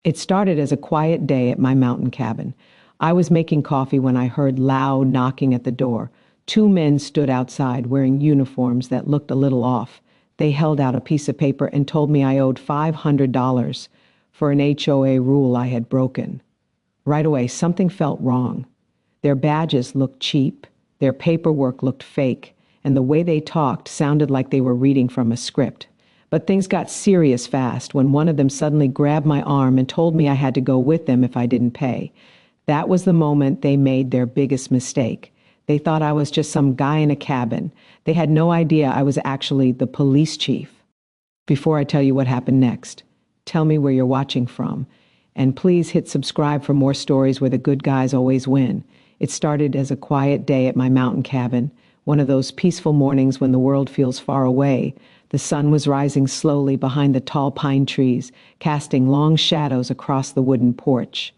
It started as a quiet day at my mountain cabin. I was making coffee when I heard loud knocking at the door. Two men stood outside wearing uniforms that looked a little off. They held out a piece of paper and told me I owed $500 for an HOA rule I had broken. Right away, something felt wrong. Their badges looked cheap, their paperwork looked fake, and the way they talked sounded like they were reading from a script. But things got serious fast when one of them suddenly grabbed my arm and told me I had to go with them if I didn't pay. That was the moment they made their biggest mistake. They thought I was just some guy in a cabin. They had no idea I was actually the police chief. Before I tell you what happened next, tell me where you're watching from. And please hit subscribe for more stories where the good guys always win. It started as a quiet day at my mountain cabin, one of those peaceful mornings when the world feels far away. The sun was rising slowly behind the tall pine trees, casting long shadows across the wooden porch.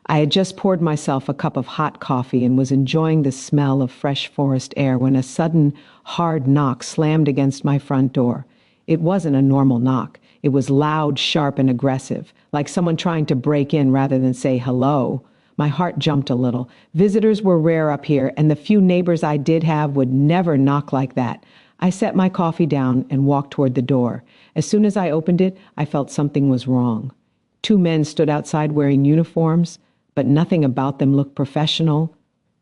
I had just poured myself a cup of hot coffee and was enjoying the smell of fresh forest air when a sudden, hard knock slammed against my front door. It wasn't a normal knock. It was loud, sharp, and aggressive, like someone trying to break in rather than say hello. My heart jumped a little. Visitors were rare up here, and the few neighbors I did have would never knock like that. I set my coffee down and walked toward the door. As soon as I opened it, I felt something was wrong. Two men stood outside wearing uniforms, but nothing about them looked professional.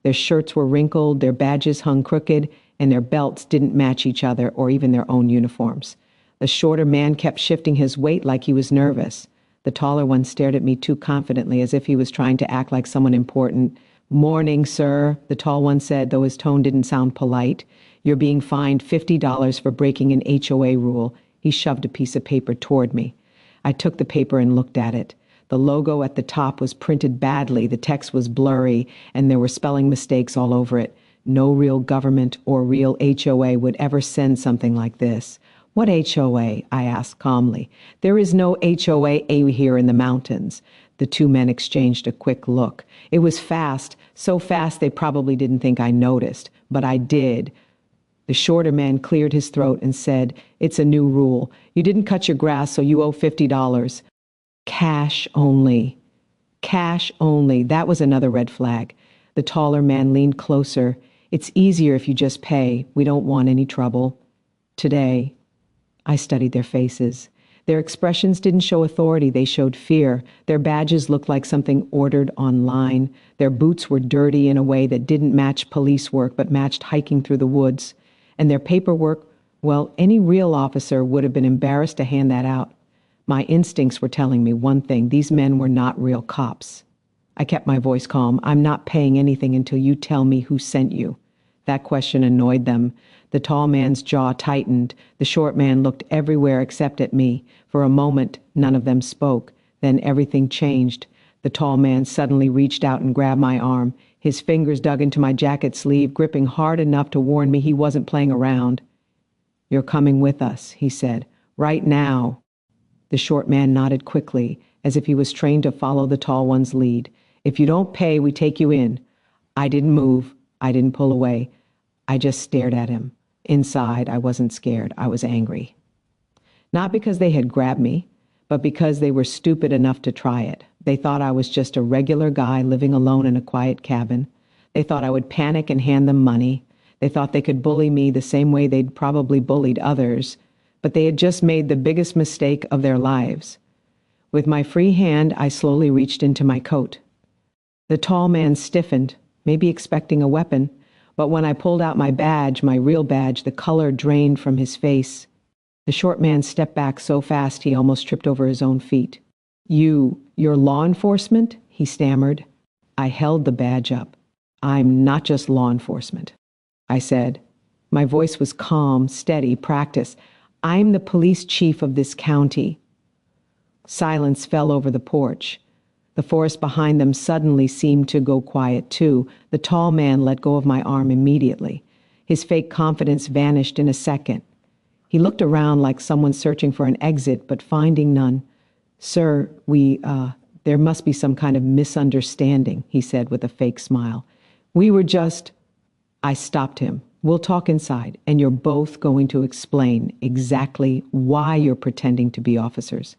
Their shirts were wrinkled, their badges hung crooked, and their belts didn't match each other or even their own uniforms. The shorter man kept shifting his weight like he was nervous. The taller one stared at me too confidently, as if he was trying to act like someone important. "Morning, sir," the tall one said, though his tone didn't sound polite. "You're being fined $50 for breaking an HOA rule." He shoved a piece of paper toward me. I took the paper and looked at it. The logo at the top was printed badly, the text was blurry, and there were spelling mistakes all over it. No real government or real HOA would ever send something like this. "What HOA?" I asked calmly. "There is no HOA here in the mountains." The two men exchanged a quick look. It was fast, so fast they probably didn't think I noticed, but I did. The shorter man cleared his throat and said, "It's a new rule. You didn't cut your grass, so you owe $50. Cash only. Cash only." That was another red flag. The taller man leaned closer. "It's easier if you just pay. We don't want any trouble." Today, I studied their faces. Their expressions didn't show authority, they showed fear. Their badges looked like something ordered online. Their boots were dirty in a way that didn't match police work but matched hiking through the woods. And their paperwork, well, any real officer would have been embarrassed to hand that out. My instincts were telling me one thing: these men were not real cops. I kept my voice calm. "I'm not paying anything until you tell me who sent you." That question annoyed them. The tall man's jaw tightened. The short man looked everywhere except at me. For a moment, none of them spoke. Then everything changed. The tall man suddenly reached out and grabbed my arm. His fingers dug into my jacket sleeve, gripping hard enough to warn me he wasn't playing around. "You're coming with us," he said. "Right now." The short man nodded quickly, as if he was trained to follow the tall one's lead. "If you don't pay, we take you in." I didn't move. I didn't pull away. I just stared at him. Inside, I wasn't scared. I was angry. Not because they had grabbed me, but because they were stupid enough to try it. They thought I was just a regular guy living alone in a quiet cabin. They thought I would panic and hand them money. They thought they could bully me the same way they'd probably bullied others. But they had just made the biggest mistake of their lives. With my free hand, I slowly reached into my coat. The tall man stiffened, maybe expecting a weapon. But when I pulled out my badge, my real badge, the color drained from his face. The short man stepped back so fast he almost tripped over his own feet. You're law enforcement?" he stammered. I held the badge up. "I'm not just law enforcement," I said. My voice was calm, steady, practiced. "I'm the police chief of this county." Silence fell over the porch. The forest behind them suddenly seemed to go quiet too. The tall man let go of my arm immediately. His fake confidence vanished in a second. He looked around like someone searching for an exit, but finding none. "Sir, there must be some kind of misunderstanding," he said with a fake smile. "We were just—" I stopped him. "We'll talk inside, and you're both going to explain exactly why you're pretending to be officers."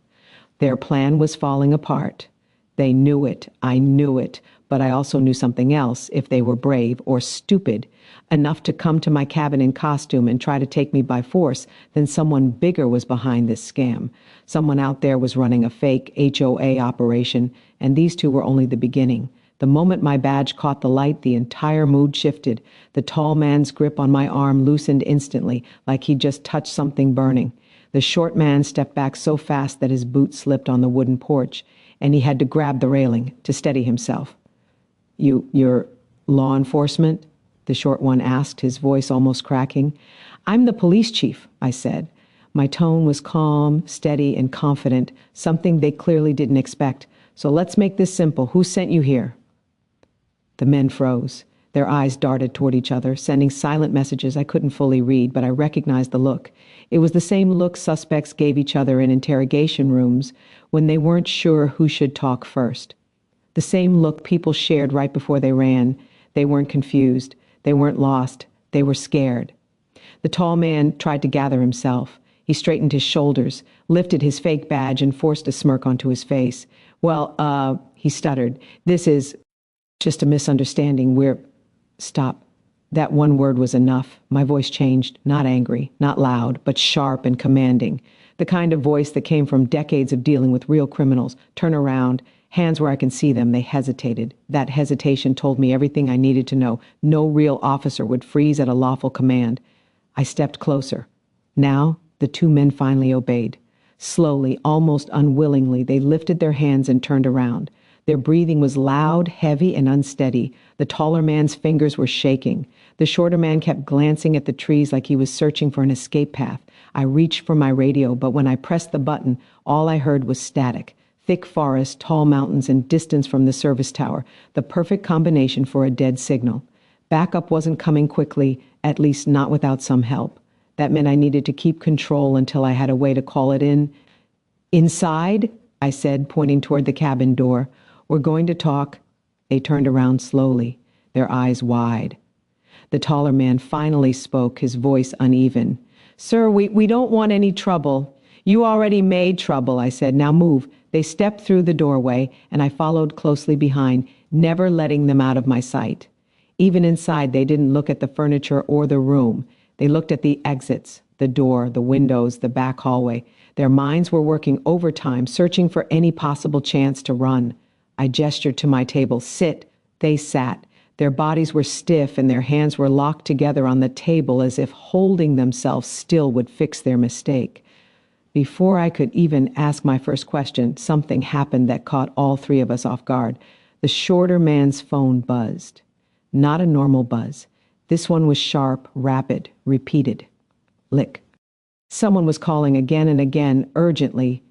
Their plan was falling apart. They knew it. I knew it. But I also knew something else, if they were brave or stupid enough to come to my cabin in costume and try to take me by force, then someone bigger was behind this scam. Someone out there was running a fake HOA operation, and these two were only the beginning. The moment my badge caught the light, the entire mood shifted. The tall man's grip on my arm loosened instantly, like he'd just touched something burning. The short man stepped back so fast that his boot slipped on the wooden porch, and he had to grab the railing to steady himself. You're law enforcement?" the short one asked, his voice almost cracking. "I'm the police chief," I said. My tone was calm, steady, and confident, something they clearly didn't expect. "So let's make this simple. Who sent you here?" The men froze. Their eyes darted toward each other, sending silent messages I couldn't fully read, but I recognized the look. It was the same look suspects gave each other in interrogation rooms when they weren't sure who should talk first. The same look people shared right before they ran. They weren't confused. They weren't lost. They were scared. The tall man tried to gather himself. He straightened his shoulders, lifted his fake badge, and forced a smirk onto his face. He stuttered. "This is just a misunderstanding. Stop." That one word was enough. My voice changed, not angry, not loud, but sharp and commanding. The kind of voice that came from decades of dealing with real criminals. "Turn around." Hands where I can see them, they hesitated. That hesitation told me everything I needed to know. No real officer would freeze at a lawful command. I stepped closer. Now, the two men finally obeyed. Slowly, almost unwillingly, they lifted their hands and turned around. Their breathing was loud, heavy, and unsteady. The taller man's fingers were shaking. The shorter man kept glancing at the trees like he was searching for an escape path. I reached for my radio, but when I pressed the button, all I heard was static. Thick forest, tall mountains, and distance from the service tower, the perfect combination for a dead signal. Backup wasn't coming quickly, at least not without some help. That meant I needed to keep control until I had a way to call it in. "Inside," I said, pointing toward the cabin door. "We're going to talk." They turned around slowly, their eyes wide. The taller man finally spoke, his voice uneven. "Sir, we don't want any trouble." "You already made trouble," I said. "Now move." They stepped through the doorway, and I followed closely behind, never letting them out of my sight. Even inside, they didn't look at the furniture or the room. They looked at the exits, the door, the windows, the back hallway. Their minds were working overtime, searching for any possible chance to run. I gestured to my table. "Sit." They sat. Their bodies were stiff, and their hands were locked together on the table as if holding themselves still would fix their mistake. Before I could even ask my first question, something happened that caught all three of us off guard. The shorter man's phone buzzed. Not a normal buzz. This one was sharp, rapid, repeated. Lick. Someone was calling again and again, urgently.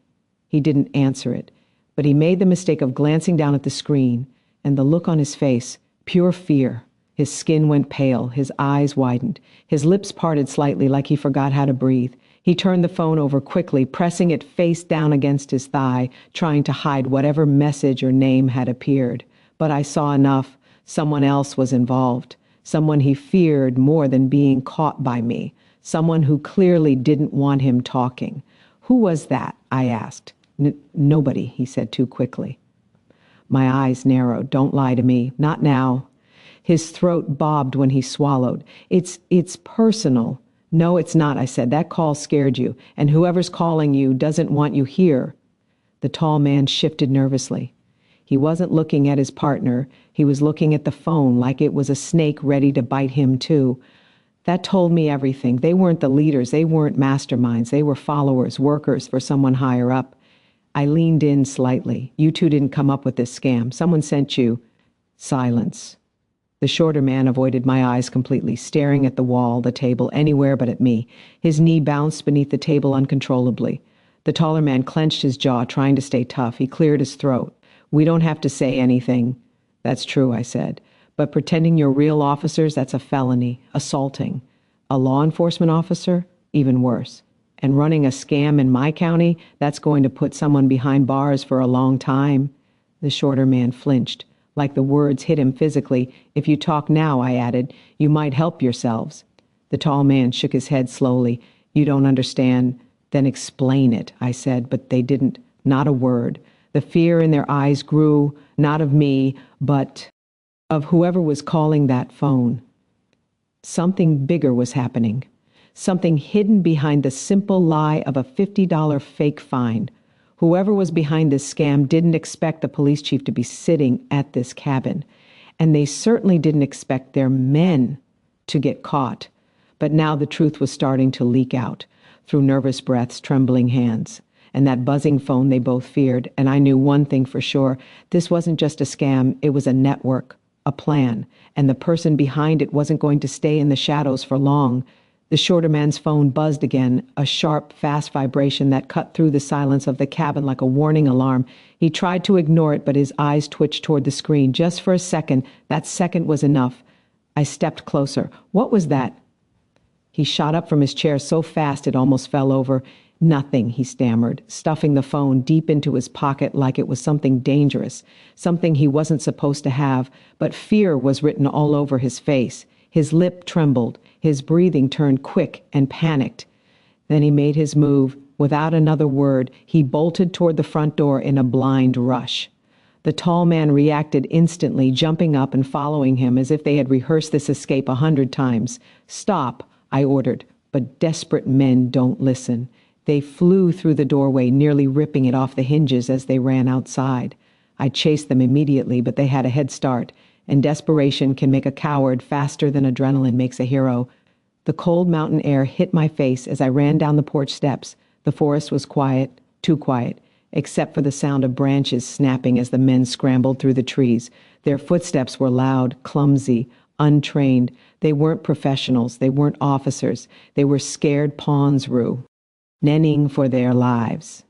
He didn't answer it, but he made the mistake of glancing down at the screen, and the look on his face, pure fear. His skin went pale, his eyes widened, his lips parted slightly like he forgot how to breathe. He turned the phone over quickly, pressing it face down against his thigh, trying to hide whatever message or name had appeared. But I saw enough. Someone else was involved. Someone he feared more than being caught by me. Someone who clearly didn't want him talking. "Who was that?" I asked. Nobody," he said too quickly. My eyes narrowed. "Don't lie to me. Not now." His throat bobbed when he swallowed. It's personal." "No, it's not," I said. "That call scared you, and whoever's calling you doesn't want you here." The tall man shifted nervously. He wasn't looking at his partner. He was looking at the phone like it was a snake ready to bite him too. That told me everything. They weren't the leaders. They weren't masterminds. They were followers, workers for someone higher up. I leaned in slightly. "You two didn't come up with this scam. Someone sent you." Silence. The shorter man avoided my eyes completely, staring at the wall, the table, anywhere but at me. His knee bounced beneath the table uncontrollably. The taller man clenched his jaw, trying to stay tough. He cleared his throat. "We don't have to say anything." "That's true," I said. "But pretending you're real officers, that's a felony. Assaulting. A law enforcement officer? Even worse. And running a scam in my county, that's going to put someone behind bars for a long time." The shorter man flinched. Like the words hit him physically. "If you talk now," I added, "you might help yourselves." The tall man shook his head slowly. "You don't understand." "Then explain it," I said, but they didn't. Not a word. The fear in their eyes grew, not of me, but of whoever was calling that phone. Something bigger was happening. Something hidden behind the simple lie of a $50 fake fine. Whoever was behind this scam didn't expect the police chief to be sitting at this cabin. And they certainly didn't expect their men to get caught. But now the truth was starting to leak out through nervous breaths, trembling hands, and that buzzing phone they both feared. And I knew one thing for sure. This wasn't just a scam. It was a network, a plan. And the person behind it wasn't going to stay in the shadows for long. The shorter man's phone buzzed again, a sharp, fast vibration that cut through the silence of the cabin like a warning alarm. He tried to ignore it, but his eyes twitched toward the screen. Just for a second, that second was enough. I stepped closer. What was that? He shot up from his chair so fast it almost fell over. Nothing, he stammered, stuffing the phone deep into his pocket like it was something dangerous, something he wasn't supposed to have, but fear was written all over his face. His lip trembled, his breathing turned quick and panicked. Then he made his move. Without another word, he bolted toward the front door in a blind rush. The tall man reacted instantly, jumping up and following him as if they had rehearsed this escape 100 times. "Stop," I ordered, but desperate men don't listen. They flew through the doorway, nearly ripping it off the hinges as they ran outside. I chased them immediately, but they had a head start, and desperation can make a coward faster than adrenaline makes a hero. The cold mountain air hit my face as I ran down the porch steps. The forest was quiet, too quiet, except for the sound of branches snapping as the men scrambled through the trees. Their footsteps were loud, clumsy, untrained. They weren't professionals. They weren't officers. They were scared pawns, Rue, nenning for their lives.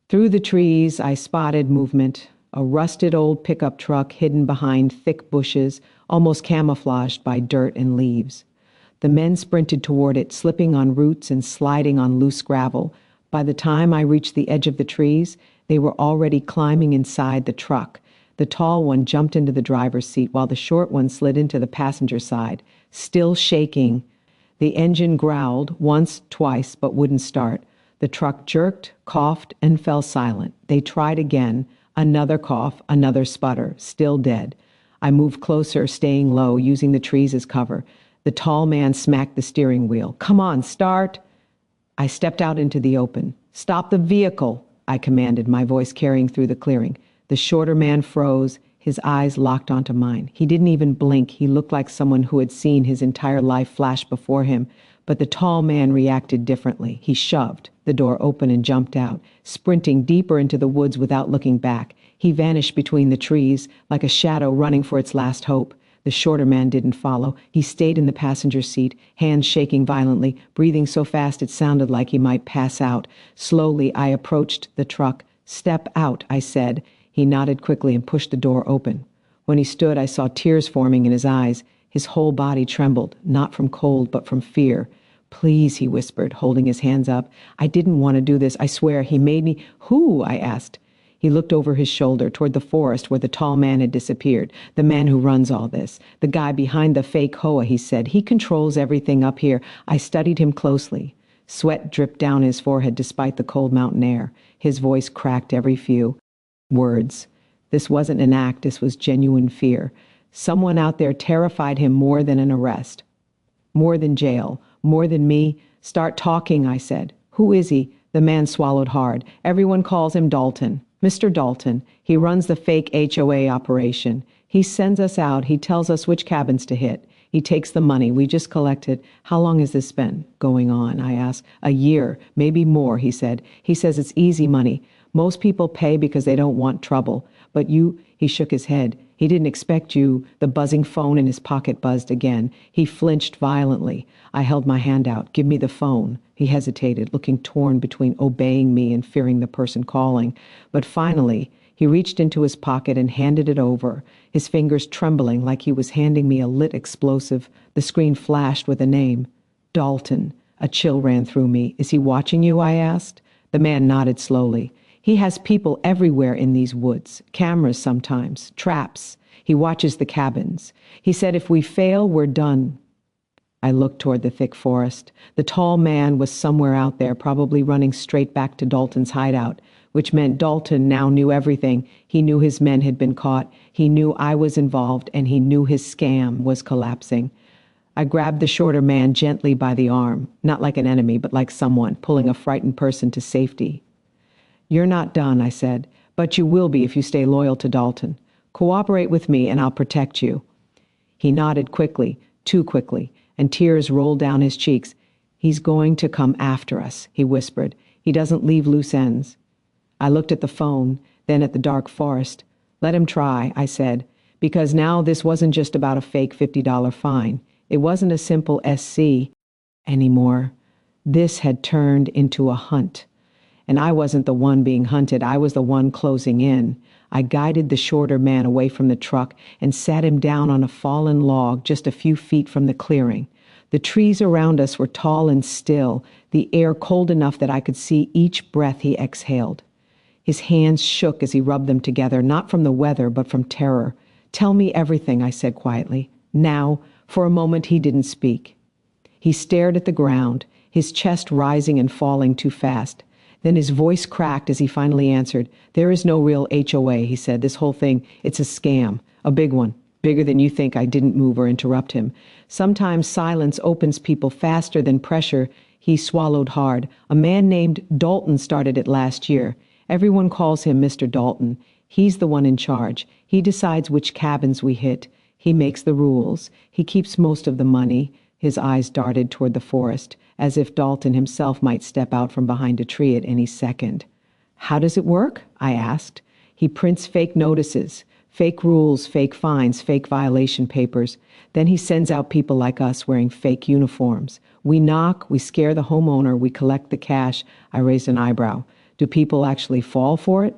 Through the trees, I spotted movement. A rusted old pickup truck hidden behind thick bushes, almost camouflaged by dirt and leaves. The men sprinted toward it, slipping on roots and sliding on loose gravel. By the time I reached the edge of the trees, they were already climbing inside the truck. The tall one jumped into the driver's seat while the short one slid into the passenger side, still shaking. The engine growled once, twice, but wouldn't start. The truck jerked, coughed, and fell silent. They tried again. Another cough, another sputter, still dead. I moved closer, staying low, using the trees as cover. The tall man smacked the steering wheel. "Come on, start!" I stepped out into the open. "Stop the vehicle," I commanded, my voice carrying through the clearing. The shorter man froze, his eyes locked onto mine. He didn't even blink. He looked like someone who had seen his entire life flash before him. But the tall man reacted differently. He shoved the door open and jumped out, sprinting deeper into the woods without looking back. He vanished between the trees, like a shadow running for its last hope. The shorter man didn't follow. He stayed in the passenger seat, hands shaking violently, breathing so fast it sounded like he might pass out. Slowly, I approached the truck. "Step out," I said. He nodded quickly and pushed the door open. When he stood, I saw tears forming in his eyes. His whole body trembled, not from cold, but from fear. "Please," he whispered, holding his hands up. "I didn't want to do this. I swear, he made me." "Who?" I asked. He looked over his shoulder toward the forest where the tall man had disappeared. "The man who runs all this. The guy behind the fake HOA," he said. "He controls everything up here." I studied him closely. Sweat dripped down his forehead despite the cold mountain air. His voice cracked every few words. This wasn't an act. This was genuine fear. Someone out there terrified him more than an arrest. More than jail. More than me. "Start talking," I said. "Who is he?" The man swallowed hard. "Everyone calls him Dalton. Mr. Dalton. He runs the fake HOA operation. He sends us out. He tells us which cabins to hit. He takes the money. We just collected." "How long has this been going on?" I asked. "A year, maybe more," he said. "He says it's easy money. Most people pay because they don't want trouble. But you," he shook his head. "He didn't expect you." The buzzing phone in his pocket buzzed again. He flinched violently. I held my hand out. "Give me the phone." He hesitated, looking torn between obeying me and fearing the person calling. But finally, he reached into his pocket and handed it over, his fingers trembling like he was handing me a lit explosive. The screen flashed with a name. "Dalton." A chill ran through me. "Is he watching you?" I asked. The man nodded slowly. "He has people everywhere in these woods. Cameras sometimes. Traps. He watches the cabins. He said if we fail, we're done." I looked toward the thick forest. The tall man was somewhere out there, probably running straight back to Dalton's hideout. which meant Dalton now knew everything. He knew his men had been caught. He knew I was involved, and he knew his scam was collapsing. I grabbed the shorter man gently by the arm, not like an enemy, but like someone pulling a frightened person to safety. "You're not done," I said, "but you will be if you stay loyal to Dalton. Cooperate with me and I'll protect you." He nodded quickly, too quickly, and tears rolled down his cheeks. "He's going to come after us," he whispered. "He doesn't leave loose ends." I looked at the phone, then at the dark forest. "Let him try," I said, because now this wasn't just about a fake $50 fine. It wasn't a simple SC anymore. This had turned into a hunt. And I wasn't the one being hunted. I was the one closing in. I guided the shorter man away from the truck and sat him down on a fallen log just a few feet from the clearing. The trees around us were tall and still, the air cold enough that I could see each breath he exhaled. His hands shook as he rubbed them together, not from the weather, but from terror. "Tell me everything," I said quietly. "Now." For a moment he didn't speak. He stared at the ground, his chest rising and falling too fast. Then his voice cracked as he finally answered. "There is no real HOA," he said. "This whole thing, it's a scam. A big one. Bigger than you think." I didn't move or interrupt him. "Sometimes silence opens people faster than pressure." He swallowed hard. "A man named Dalton started it last year. Everyone calls him Mr. Dalton. He's the one in charge. He decides which cabins we hit. He makes the rules. He keeps most of the money." His eyes darted toward the forest, as if Dalton himself might step out from behind a tree at any second. "How does it work?" I asked. "He prints fake notices, fake rules, fake fines, fake violation papers. Then he sends out people like us wearing fake uniforms. We knock, we scare the homeowner, we collect the cash." I raised an eyebrow. "Do people actually fall for it?"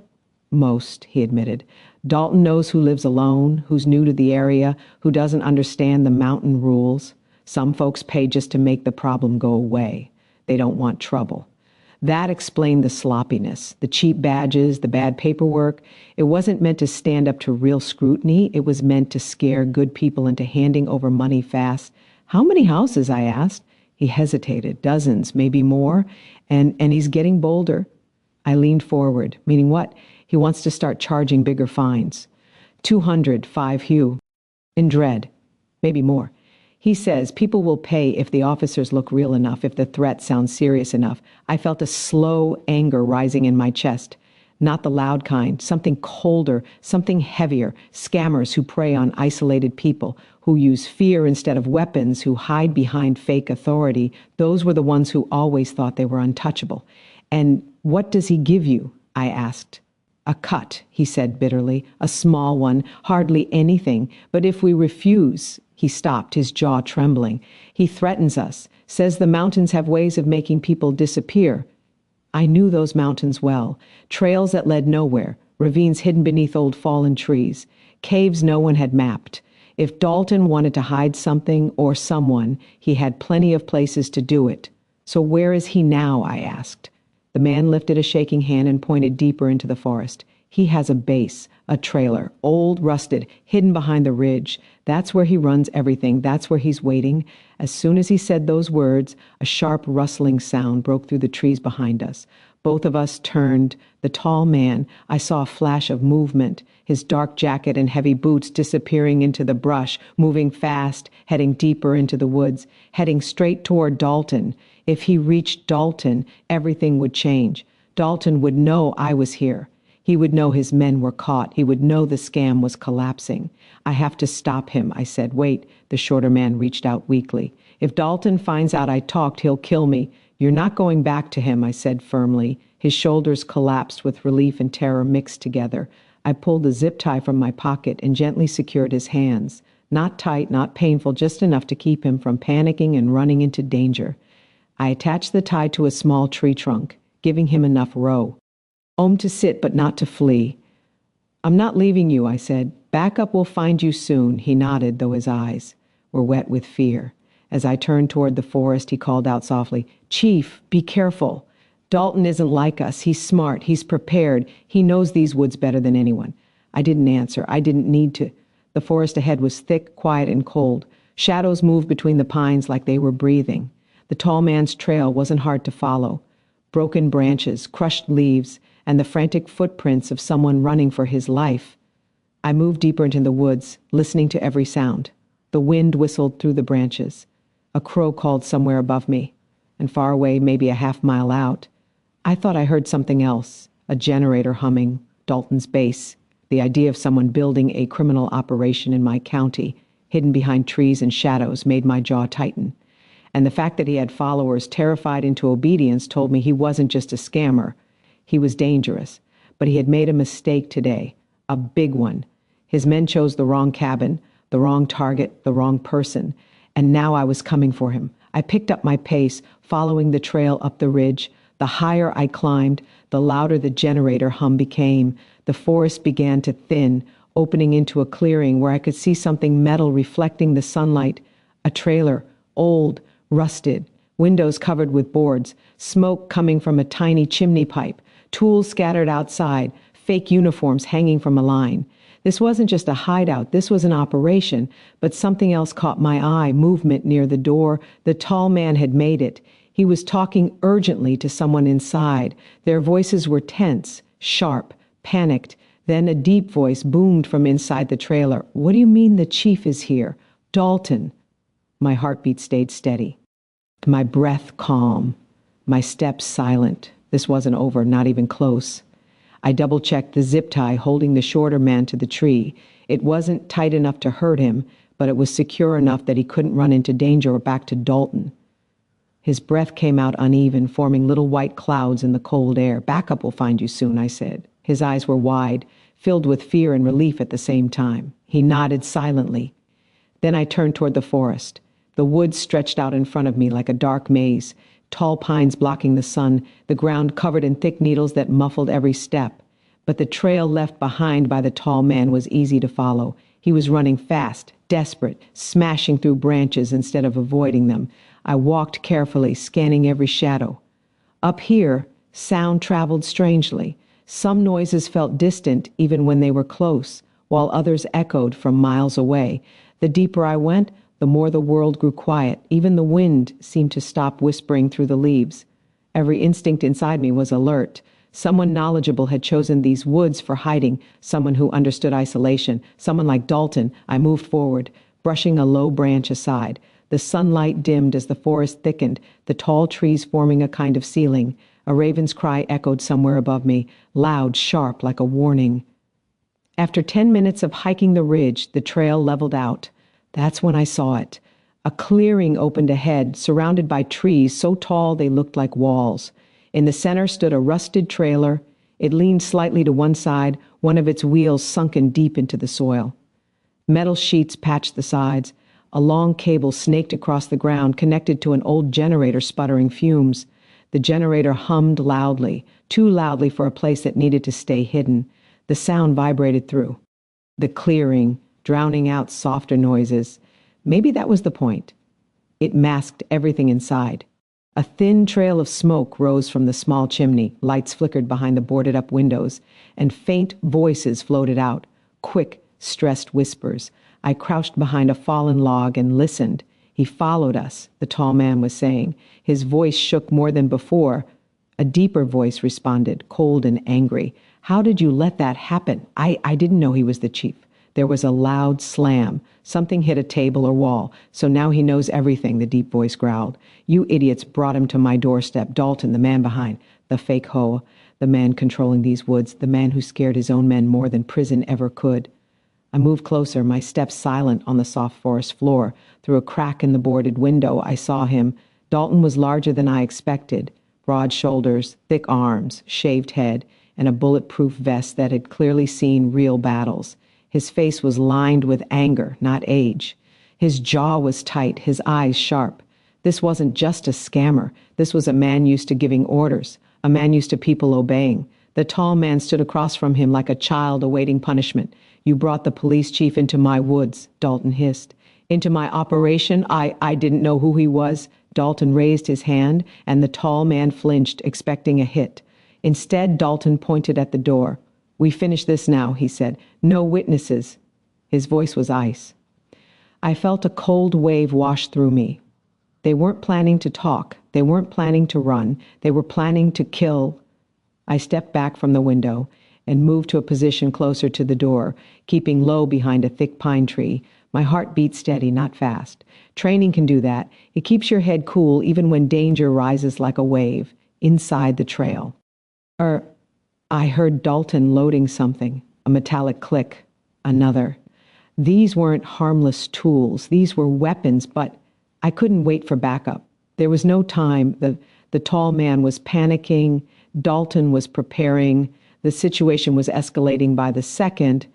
"Most," he admitted. "Dalton knows who lives alone, who's new to the area, who doesn't understand the mountain rules. Some folks pay just to make the problem go away. They don't want trouble." That explained the sloppiness, the cheap badges, the bad paperwork. It wasn't meant to stand up to real scrutiny. It was meant to scare good people into handing over money fast. "How many houses?" I asked. He hesitated. "Dozens, maybe more. And he's getting bolder." I leaned forward. "Meaning what?" "He wants to start charging bigger fines. 200, 5 Hugh. In dread. Maybe more. He says people will pay if the officers look real enough, if the threat sounds serious enough." I felt a slow anger rising in my chest. Not the loud kind, something colder, something heavier. Scammers who prey on isolated people, who use fear instead of weapons, who hide behind fake authority. Those were the ones who always thought they were untouchable. "And what does he give you?" I asked. "A cut," he said bitterly, "a small one, hardly anything. But if we refuse—" He stopped, his jaw trembling. "He threatens us, says the mountains have ways of making people disappear." I knew those mountains well. Trails that led nowhere, ravines hidden beneath old fallen trees, caves no one had mapped. If Dalton wanted to hide something or someone, he had plenty of places to do it. "So where is he now?" I asked. The man lifted a shaking hand and pointed deeper into the forest. "He has a base, a trailer, old, rusted, hidden behind the ridge. That's where he runs everything. That's where he's waiting." As soon as he said those words, a sharp rustling sound broke through the trees behind us. Both of us turned. The tall man, I saw a flash of movement, his dark jacket and heavy boots disappearing into the brush, moving fast, heading deeper into the woods, heading straight toward Dalton. If he reached Dalton, everything would change. Dalton would know I was here. He would know his men were caught. He would know the scam was collapsing. "I have to stop him," I said. "Wait." The shorter man reached out weakly. "If Dalton finds out I talked, he'll kill me." "You're not going back to him," I said firmly. His shoulders collapsed with relief and terror mixed together. I pulled a zip tie from my pocket and gently secured his hands. Not tight, not painful, just enough to keep him from panicking and running into danger. I attached the tie to a small tree trunk, giving him enough row. To sit, but not to flee. "I'm not leaving you," I said. "Backup will find you soon." He nodded, though his eyes were wet with fear. As I turned toward the forest, he called out softly, "Chief, be careful. Dalton isn't like us. He's smart. He's prepared. He knows these woods better than anyone." I didn't answer. I didn't need to. The forest ahead was thick, quiet, and cold. Shadows moved between the pines like they were breathing. The tall man's trail wasn't hard to follow. Broken branches, crushed leaves, and the frantic footprints of someone running for his life. I moved deeper into the woods, listening to every sound. The wind whistled through the branches. A crow called somewhere above me, and far away, maybe a half-mile out, I thought I heard something else, a generator humming, Dalton's base. The idea of someone building a criminal operation in my county, hidden behind trees and shadows, made my jaw tighten. And the fact that he had followers terrified into obedience told me he wasn't just a scammer. He was dangerous, but he had made a mistake today, a big one. His men chose the wrong cabin, the wrong target, the wrong person, and now I was coming for him. I picked up my pace, following the trail up the ridge. The higher I climbed, the louder the generator hum became. The forest began to thin, opening into a clearing where I could see something metal reflecting the sunlight. A trailer, old, rusted, windows covered with boards, smoke coming from a tiny chimney pipe, tools scattered outside, fake uniforms hanging from a line. This wasn't just a hideout, this was an operation, but something else caught my eye, movement near the door. The tall man had made it. He was talking urgently to someone inside. Their voices were tense, sharp, panicked. Then a deep voice boomed from inside the trailer. "What do you mean the chief is here? Dalton." My heartbeat stayed steady. My breath calm. My steps silent. This wasn't over, not even close. I double-checked the zip tie holding the shorter man to the tree. It wasn't tight enough to hurt him, but it was secure enough that he couldn't run into danger or back to Dalton. His breath came out uneven, forming little white clouds in the cold air. "Backup will find you soon," I said. His eyes were wide, filled with fear and relief at the same time. He nodded silently. Then I turned toward the forest. The woods stretched out in front of me like a dark maze, tall pines blocking the sun, the ground covered in thick needles that muffled every step. But the trail left behind by the tall man was easy to follow. He was running fast, desperate, smashing through branches instead of avoiding them. I walked carefully, scanning every shadow. Up here, sound traveled strangely. Some noises felt distant even when they were close, while others echoed from miles away. The deeper I went, the more the world grew quiet. Even the wind seemed to stop whispering through the leaves. Every instinct inside me was alert. Someone knowledgeable had chosen these woods for hiding, someone who understood isolation, someone like Dalton. I moved forward, brushing a low branch aside. The sunlight dimmed as the forest thickened, the tall trees forming a kind of ceiling. A raven's cry echoed somewhere above me, loud, sharp, like a warning. After 10 minutes of hiking the ridge, the trail leveled out. That's when I saw it. A clearing opened ahead, surrounded by trees so tall they looked like walls. In the center stood a rusted trailer. It leaned slightly to one side, one of its wheels sunken deep into the soil. Metal sheets patched the sides. A long cable snaked across the ground, connected to an old generator sputtering fumes. The generator hummed loudly, too loudly for a place that needed to stay hidden. The sound vibrated through the clearing, drowning out softer noises. Maybe that was the point. It masked everything inside. A thin trail of smoke rose from the small chimney, lights flickered behind the boarded-up windows, and faint voices floated out, quick, stressed whispers. I crouched behind a fallen log and listened. "He followed us," the tall man was saying. His voice shook more than before. A deeper voice responded, cold and angry. "How did you let that happen? I didn't know he was the chief." There was a loud slam. Something hit a table or wall. "So now he knows everything," the deep voice growled. "You idiots brought him to my doorstep. Dalton, the man behind, the fake HOA, the man controlling these woods, the man who scared his own men more than prison ever could." I moved closer, my steps silent on the soft forest floor. Through a crack in the boarded window, I saw him. Dalton was larger than I expected. Broad shoulders, thick arms, shaved head, and a bulletproof vest that had clearly seen real battles. His face was lined with anger, not age. His jaw was tight, his eyes sharp. This wasn't just a scammer. This was a man used to giving orders, a man used to people obeying. The tall man stood across from him like a child awaiting punishment. "You brought the police chief into my woods," Dalton hissed. "Into my operation? I didn't know who he was." Dalton raised his hand, and the tall man flinched, expecting a hit. Instead, Dalton pointed at the door. "We finish this now," he said. "No witnesses." His voice was ice. I felt a cold wave wash through me. They weren't planning to talk. They weren't planning to run. They were planning to kill I stepped back from the window and moved to a position closer to the door, keeping low behind a thick pine tree. My heart beat steady, not fast. Training can do that. It keeps your head cool even when danger rises like a wave inside the trail. I heard Dalton loading something, a metallic click, another. These weren't harmless tools. These were weapons, but I couldn't wait for backup. There was no time. The tall man was panicking. Dalton was preparing. The situation was escalating by the second.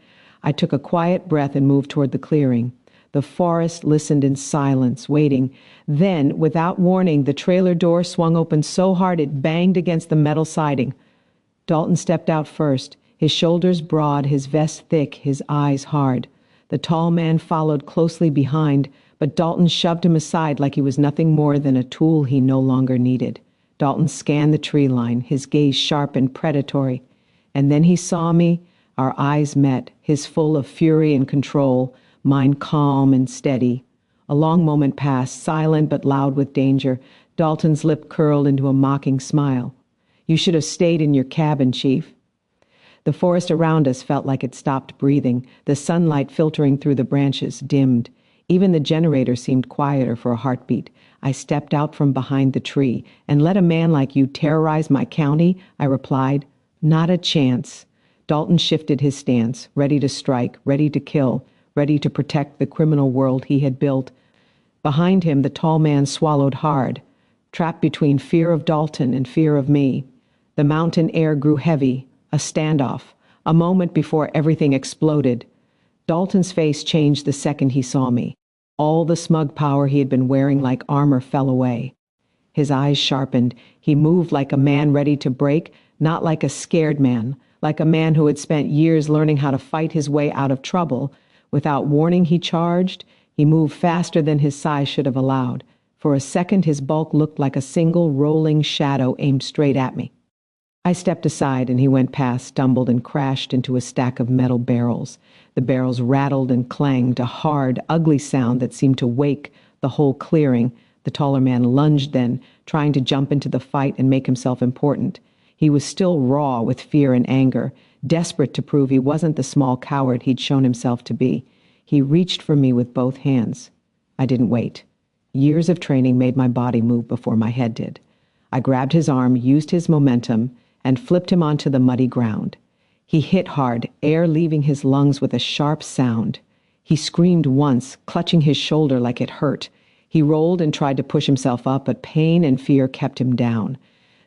I took a quiet breath and moved toward the clearing. The forest listened in silence, waiting. Then, without warning, the trailer door swung open so hard it banged against the metal siding. Dalton stepped out first, his shoulders broad, his vest thick, his eyes hard. The tall man followed closely behind, but Dalton shoved him aside like he was nothing more than a tool he no longer needed. Dalton scanned the tree line, his gaze sharp and predatory. And then he saw me. Our eyes met, his full of fury and control, mine calm and steady. A long moment passed, silent but loud with danger. Dalton's lip curled into a mocking smile. "You should have stayed in your cabin, Chief." The forest around us felt like it stopped breathing. The sunlight filtering through the branches dimmed. Even the generator seemed quieter for a heartbeat. I stepped out from behind the tree. "And let a man like you terrorize my county?" I replied. "Not a chance." Dalton shifted his stance, ready to strike, ready to kill, ready to protect the criminal world he had built. Behind him, the tall man swallowed hard, trapped between fear of Dalton and fear of me. The mountain air grew heavy, a standoff, a moment before everything exploded. Dalton's face changed the second he saw me. All the smug power he had been wearing like armor fell away. His eyes sharpened. He moved like a man ready to break, not like a scared man, like a man who had spent years learning how to fight his way out of trouble. Without warning, he charged. He moved faster than his size should have allowed. For a second, his bulk looked like a single rolling shadow aimed straight at me. I stepped aside, and he went past, stumbled, and crashed into a stack of metal barrels. The barrels rattled and clanged, a hard, ugly sound that seemed to wake the whole clearing. The taller man lunged then, trying to jump into the fight and make himself important. He was still raw with fear and anger, desperate to prove he wasn't the small coward he'd shown himself to be. He reached for me with both hands. I didn't wait. Years of training made my body move before my head did. I grabbed his arm, used his momentum, and flipped him onto the muddy ground. He hit hard, air leaving his lungs with a sharp sound. He screamed once, clutching his shoulder like it hurt. He rolled and tried to push himself up, but pain and fear kept him down.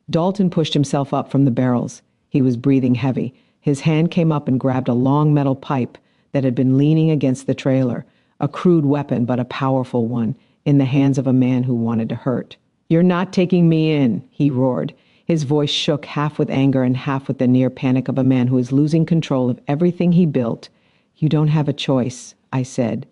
Dalton pushed himself up from the barrels. He was breathing heavy. His hand came up and grabbed a long metal pipe that had been leaning against the trailer, a crude weapon but a powerful one, in the hands of a man who wanted to hurt. "You're not taking me in," he roared. His voice shook, half with anger and half with the near panic of a man who is losing control of everything he built. "You don't have a choice," I said.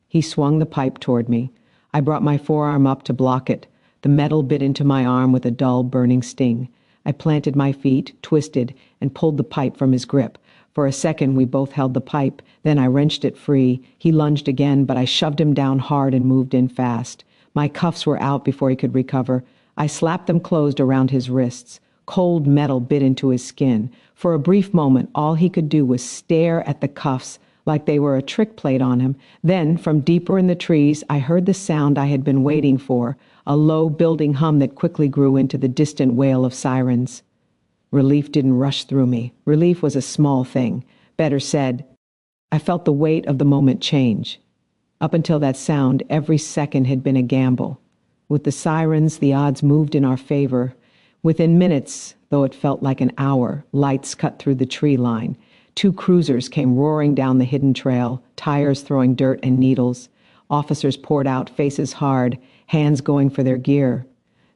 He swung the pipe toward me. I brought my forearm up to block it. The metal bit into my arm with a dull, burning sting. I planted my feet, twisted, and pulled the pipe from his grip. For a second, we both held the pipe. Then I wrenched it free. He lunged again, but I shoved him down hard and moved in fast. My cuffs were out before he could recover. I slapped them closed around his wrists. Cold metal bit into his skin. For a brief moment, all he could do was stare at the cuffs like they were a trick played on him. Then, from deeper in the trees, I heard the sound I had been waiting for, a low building hum that quickly grew into the distant wail of sirens. Relief didn't rush through me. Relief was a small thing. Better said, I felt the weight of the moment change. Up until that sound, every second had been a gamble. With the sirens, the odds moved in our favor. Within minutes, though it felt like an hour, lights cut through the tree line. 2 cruisers came roaring down the hidden trail, tires throwing dirt and needles. Officers poured out, faces hard, hands going for their gear.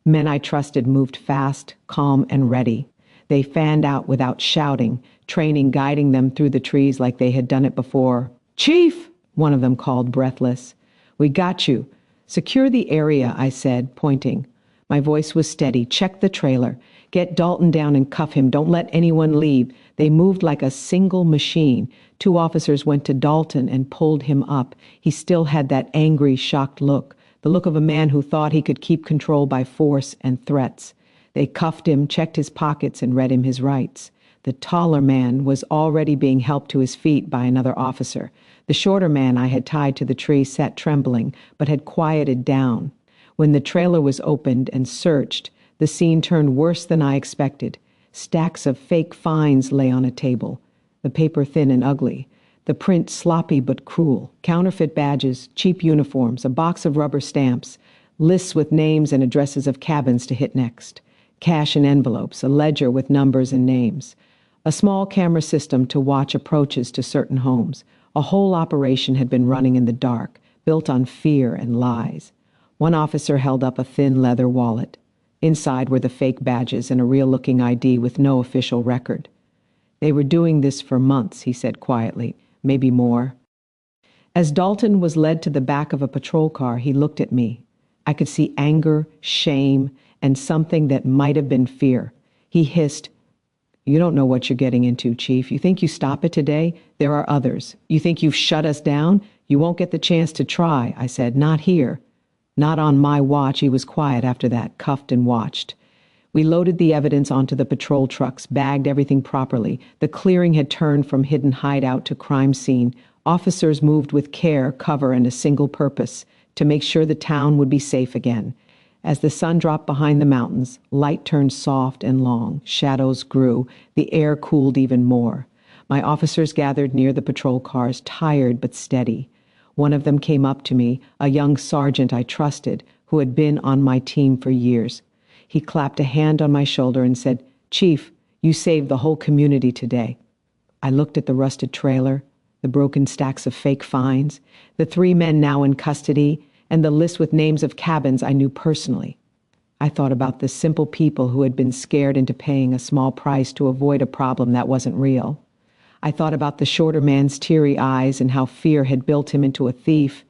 Men I trusted moved fast, calm, and ready. They fanned out without shouting, training guiding them through the trees like they had done it before. "Chief!" one of them called, breathless. "We got you. Secure the area," I said, pointing. My voice was steady. "Check the trailer. Get Dalton down and cuff him. Don't let anyone leave." They moved like a single machine. 2 officers went to Dalton and pulled him up. He still had that angry, shocked look, the look of a man who thought he could keep control by force and threats. They cuffed him, checked his pockets, and read him his rights. The taller man was already being helped to his feet by another officer. The shorter man I had tied to the tree sat trembling, but had quieted down. When the trailer was opened and searched, the scene turned worse than I expected. Stacks of fake fines lay on a table, the paper thin and ugly, the print sloppy but cruel, counterfeit badges, cheap uniforms, a box of rubber stamps, lists with names and addresses of cabins to hit next, cash in envelopes, a ledger with numbers and names, a small camera system to watch approaches to certain homes. A whole operation had been running in the dark, built on fear and lies. One officer held up a thin leather wallet. Inside were the fake badges and a real-looking ID with no official record. They were doing this for months, he said quietly, maybe more. As Dalton was led to the back of a patrol car, he looked at me. I could see anger, shame, and something that might have been fear. He hissed, "You don't know what you're getting into, Chief. You think you stop it today? There are others. You think you've shut us down? You won't get the chance to try," I said. "Not here." "Not on my watch." He was quiet after that, cuffed and watched. We loaded the evidence onto the patrol trucks, bagged everything properly. The clearing had turned from hidden hideout to crime scene. Officers moved with care, cover, and a single purpose, to make sure the town would be safe again. As the sun dropped behind the mountains, light turned soft and long. Shadows grew. The air cooled even more. My officers gathered near the patrol cars, tired but steady. One of them came up to me, a young sergeant I trusted, who had been on my team for years. He clapped a hand on my shoulder and said, "Chief, you saved the whole community today." I looked at the rusted trailer, the broken stacks of fake fines, the 3 men now in custody, and the list with names of cabins I knew personally. I thought about the simple people who had been scared into paying a small price to avoid a problem that wasn't real. I thought about the shorter man's teary eyes and how fear had built him into a thief.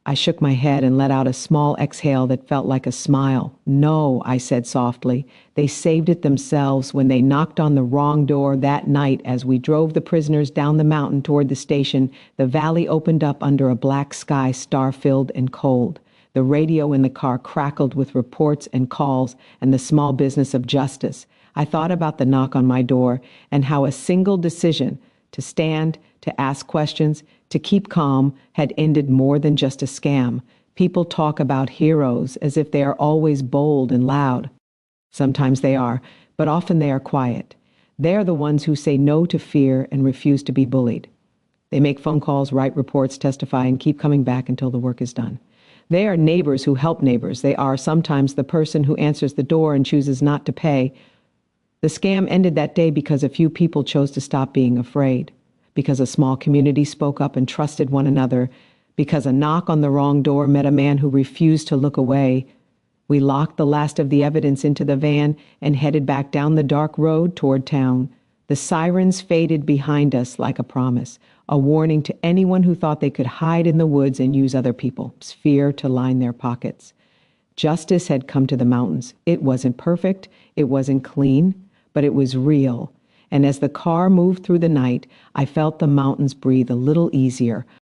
I shook my head and let out a small exhale that felt like a smile. "No," I said softly. "They saved it themselves when they knocked on the wrong door that night as we drove the prisoners down the mountain toward the station. The valley opened up under a black sky, star-filled and cold. The radio in the car crackled with reports and calls and the small business of justice. I thought about the knock on my door and how a single decision to stand, to ask questions, to keep calm had ended more than just a scam. People talk about heroes as if they are always bold and loud. Sometimes they are, but often they are quiet. They are the ones who say no to fear and refuse to be bullied. They make phone calls, write reports, testify, and keep coming back until the work is done. They are neighbors who help neighbors. They are sometimes the person who answers the door and chooses not to pay. The scam ended that day because a few people chose to stop being afraid, because a small community spoke up and trusted one another, because a knock on the wrong door met a man who refused to look away. We locked the last of the evidence into the van and headed back down the dark road toward town. The sirens faded behind us like a promise, a warning to anyone who thought they could hide in the woods and use other people's fear to line their pockets. Justice had come to the mountains. It wasn't perfect, it wasn't clean, but it was real. And as the car moved through the night, I felt the mountains breathe a little easier,